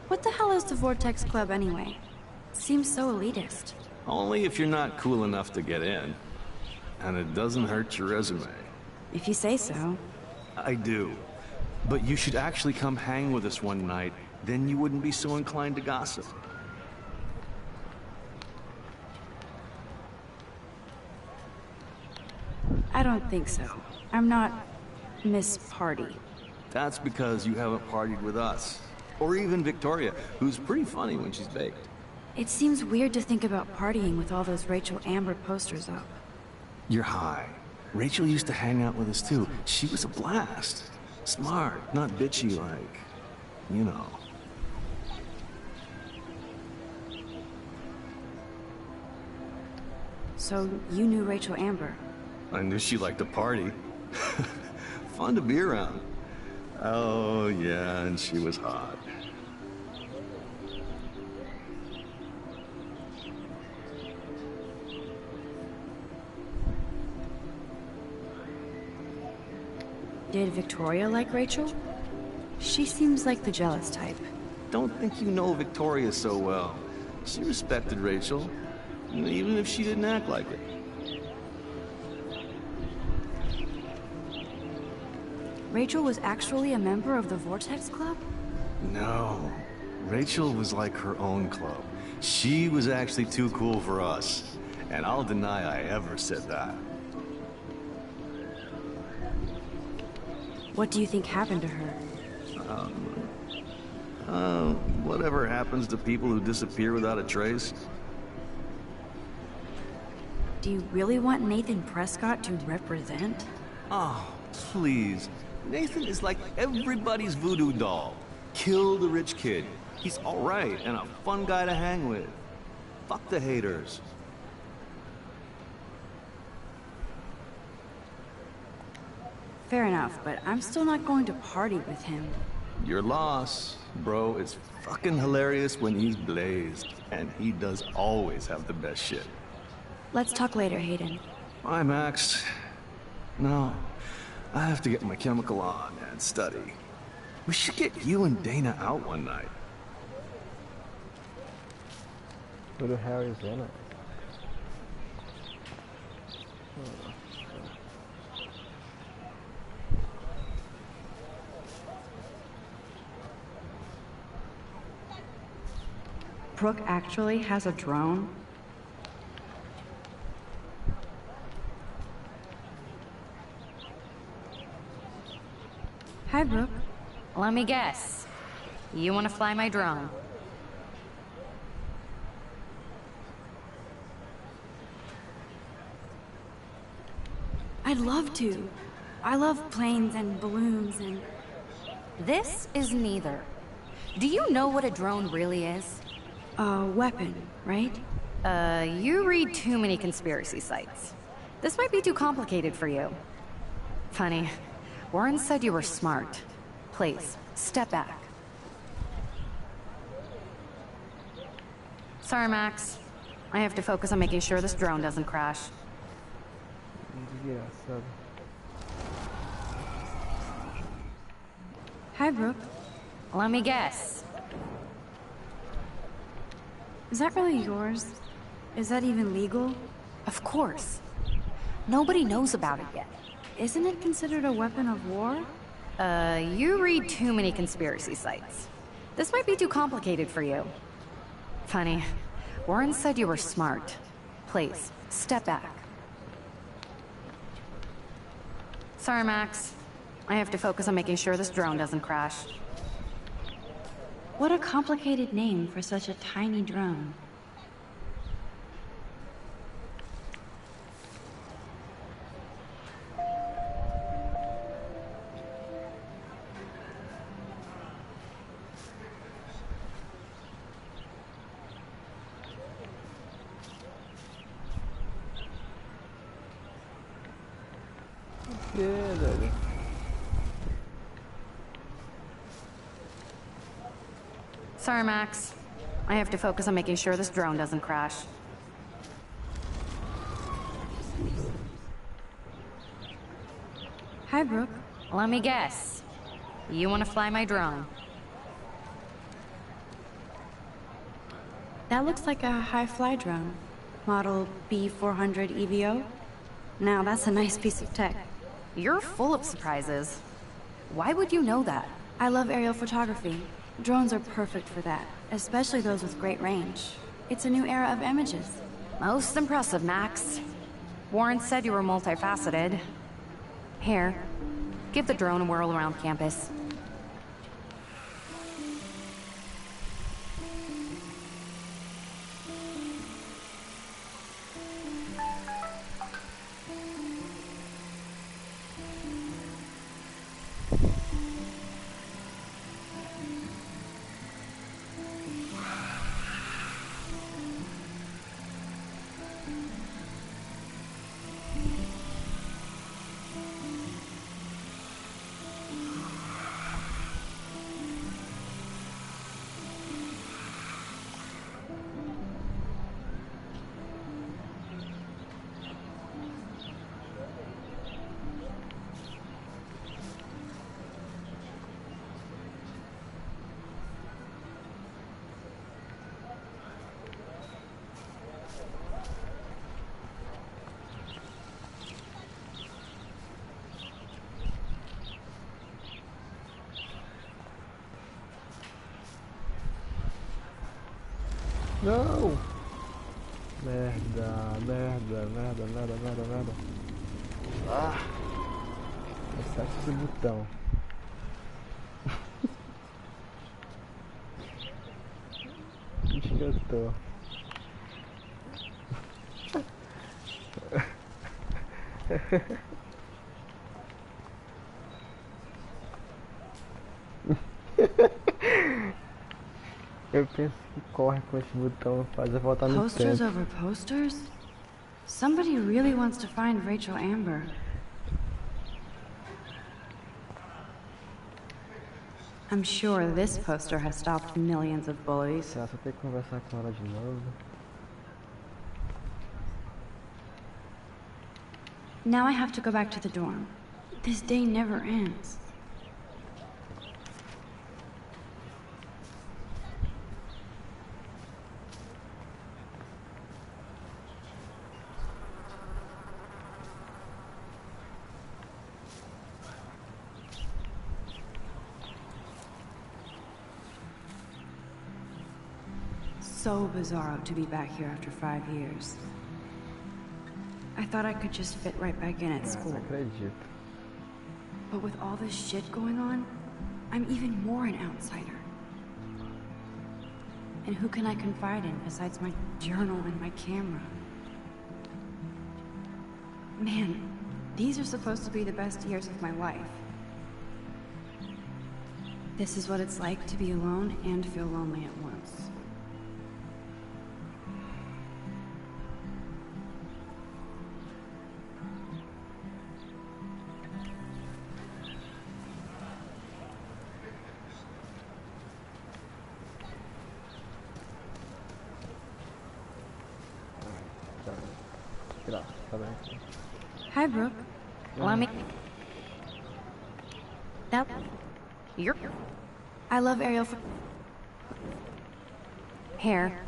What the hell is the Vortex Club anyway? Seems so elitist. Only if you're not cool enough to get in. And it doesn't hurt your resume. If you say so. I do. But you should actually come hang with us one night, then you wouldn't be so inclined to gossip. I don't think so. I'm not Miss Party. That's because you haven't partied with us. Or even Victoria, who's pretty funny when she's baked. It seems weird to think about partying with all those Rachel Amber posters up. You're high. Rachel used to hang out with us too. She was a blast. Smart, not bitchy like, you know. So you knew Rachel Amber? I knew she liked to party. Fun to be around. Oh yeah, and she was hot. Did Victoria like Rachel? She seems like the jealous type. Don't think you know Victoria so well. She respected Rachel, even if she didn't act like it. Rachel was actually a member of the Vortex Club? No. Rachel was like her own club. She was actually too cool for us. And I'll deny I ever said that. What do you think happened to her? Whatever happens to people who disappear without a trace. Do you really want Nathan Prescott to represent? Oh, please. Nathan is like everybody's voodoo doll. Kill the rich kid. He's alright and a fun guy to hang with. Fuck the haters. Fair enough, but I'm still not going to party with him. Your loss, bro. It's fucking hilarious when he's blazed. And he does always have the best shit. Let's talk later, Hayden. Bye, Max. No, I have to get my chemical on and study. We should get you and Dana out one night. Go to Harry's dinner. Brooke actually has a drone? Hi, Brooke. Let me guess. You want to fly my drone? I'd love to. I love planes and balloons and... This is neither. Do you know what a drone really is? A weapon, right? You read too many conspiracy sites. This might be too complicated for you. Funny. Warren said you were smart. Please, step back. Sorry, Max. I have to focus on making sure this drone doesn't crash. Hi, Brooke. Let me guess. Is that really yours? Is that even legal? Of course. Nobody knows about it yet. Isn't it considered a weapon of war? You read too many conspiracy sites. This might be too complicated for you. Funny. Warren said you were smart. Please, step back. Sorry, Max. I have to focus on making sure this drone doesn't crash. What a complicated name for such a tiny drone. velho. Sorry, Max. I have to focus on making sure this drone doesn't crash. Hi, Brooke. Let me guess. You want to fly my drone? That looks like a high-fly drone. Model B400 EVO. Now, that's a nice piece of tech. You're full of surprises. Why would you know that? I love aerial photography. Drones are perfect for that, especially those with great range. It's a new era of images. Most impressive, Max. Warren said you were multifaceted. Here, give the drone a whirl around campus. Não! Merda, merda, merda, merda, merda, merda. Ah! Acerte esse botão. Onde que eu tô? Eu penso que corre com esse botão, faz eu voltar no Posters tempo. over posters? Somebody really wants to find Rachel Amber. I'm sure this poster has stopped millions of bullies. Será que eu tenho que conversar com ela de novo? Now I have to go back to the dorm. This day never ends. So bizarro to be back here after 5 years. I thought I could just fit right back in at school. Acredito. But with all this shit going on, I'm even more an outsider. And who can I confide in besides my journal and my camera? Man, these are supposed to be the best years of my life. This is what it's like to be alone and feel lonely at once. Hi, Brooke. Let me... That... You're... I love aerial Here,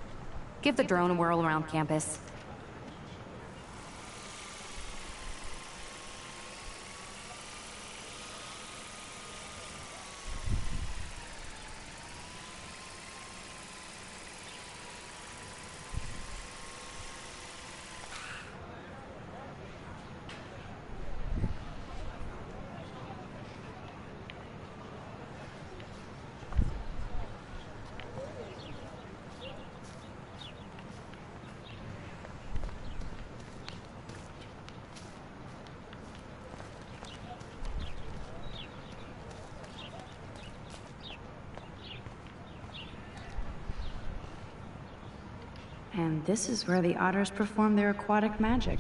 give the drone a whirl around campus. And this is where the otters perform their aquatic magic.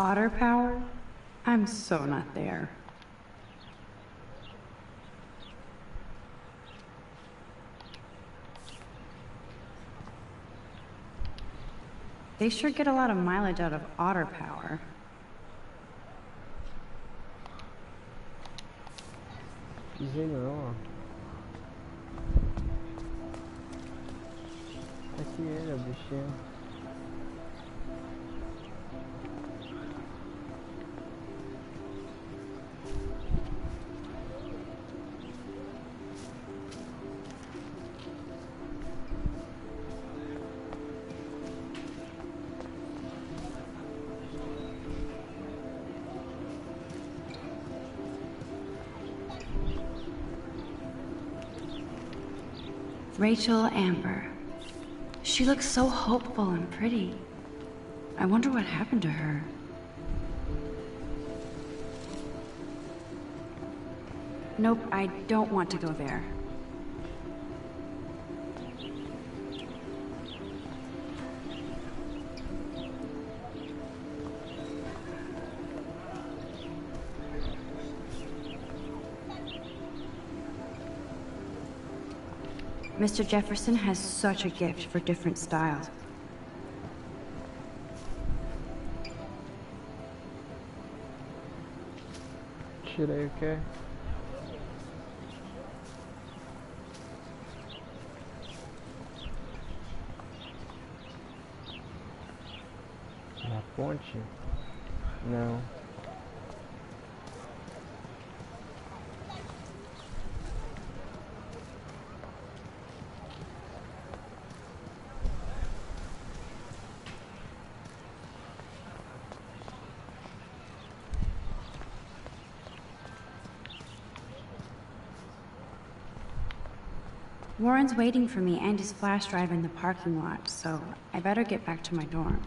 Otter power? I'm so not there. They sure get a lot of mileage out of otter power. Pisei não, ó. Aqui ele, o bichinho. Rachel Amber. She looks so hopeful and pretty. I wonder what happened to her. Nope, I don't want to go there. Mr. Jefferson has such a gift for different styles. Tirei o quê? Na ponte? Não. Warren's waiting for me and his flash drive in the parking lot, so I better get back to my dorm.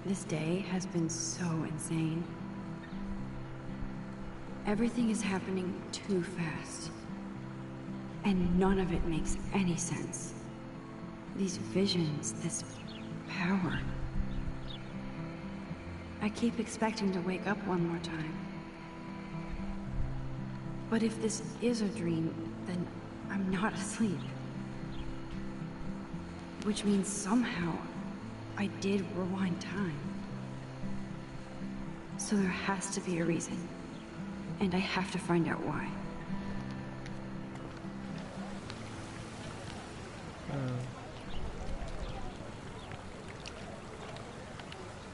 This day has been so insane. Everything is happening too fast. And none of it makes any sense. These visions, this power. I keep expecting to wake up one more time. But if this is a dream, then I'm not asleep. Which means somehow I did rewind time. So there has to be a reason. And I have to find out why.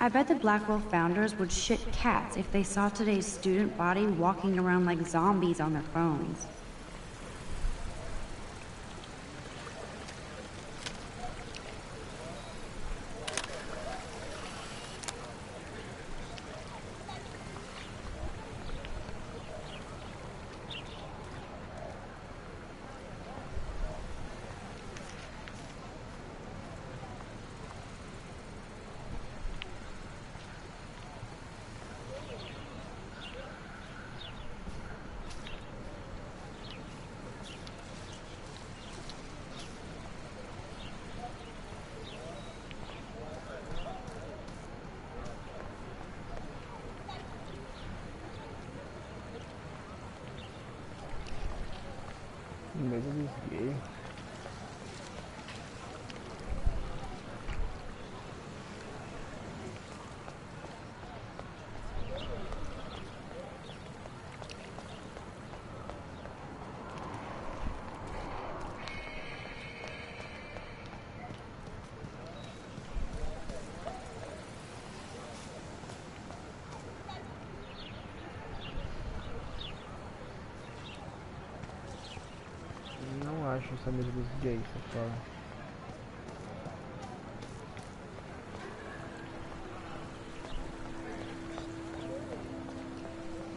I bet the Blackwell founders would shit cats if they saw today's student body walking around like zombies on their phones. Mas eu desviei. Não acho essa mesa dos gays, só fala.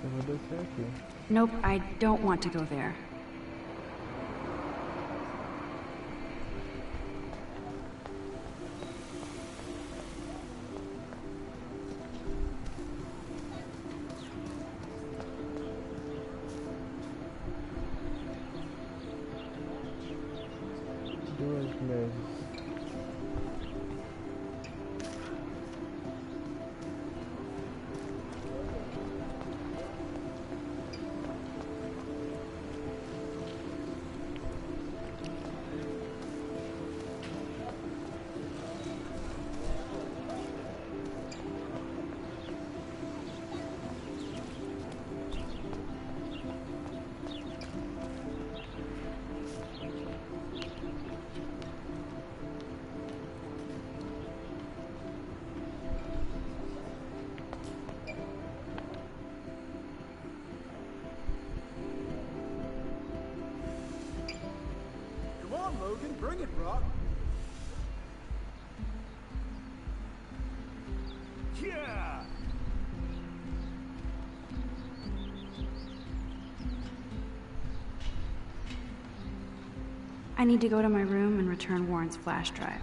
Eu vou descer aqui. Nope, I don't want to go there. Duas vezes. Logan, bring it, Brock. Yeah! I need to go to my room and return Warren's flash drive.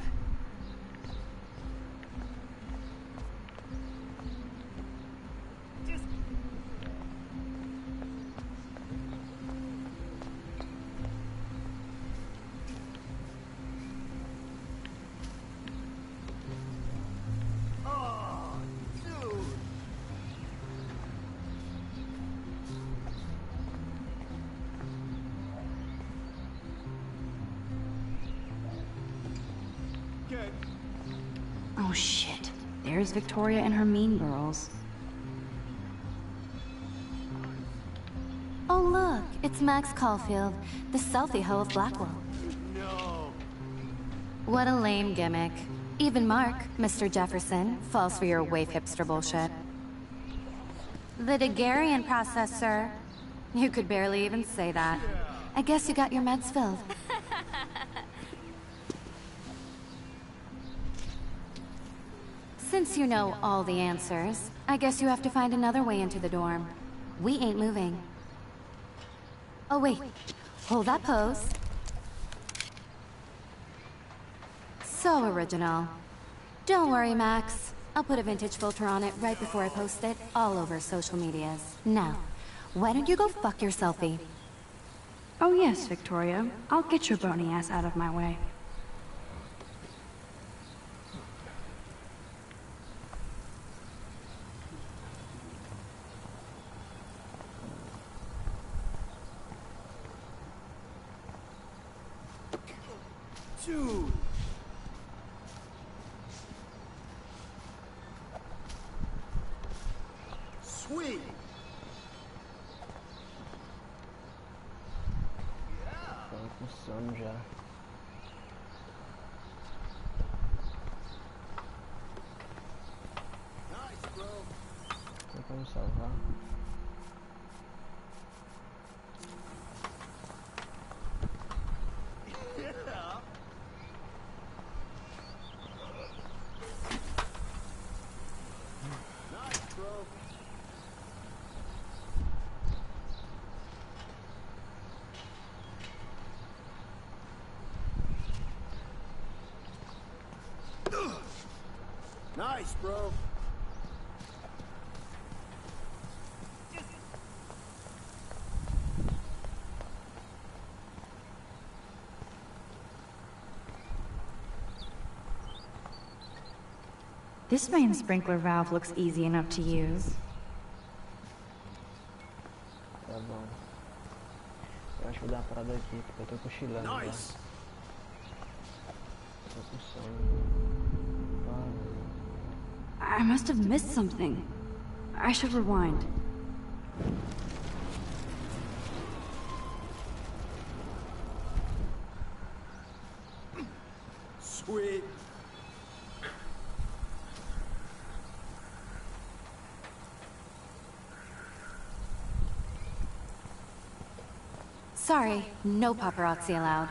Oh shit. There's Victoria and her mean girls. Oh look, it's Max Caulfield, the selfie hoe of Blackwell. No. What a lame gimmick. Even Mark, Mr. Jefferson, falls for your waif hipster bullshit. The Daguerrean process, sir. You could barely even say that. I guess you got your meds filled. Since you know all the answers, I guess you have to find another way into the dorm. We ain't moving. Oh wait, hold that pose. So original. Don't worry, Max. I'll put a vintage filter on it right before I post it all over social medias. Now, why don't you go fuck your selfie? Oh yes, Victoria. I'll get your bony ass out of my way. Dude. Sweet. Tava com sono já. Nice, bro. Tem como salvar? Nice, bro. This main sprinkler valve looks easy enough to use. Tá bom. Eu acho que vou dar uma parada aqui, porque eu tô cochilando. Nice. Tô com sono. I must have missed something. I should rewind. Sweet. Sorry, no paparazzi allowed.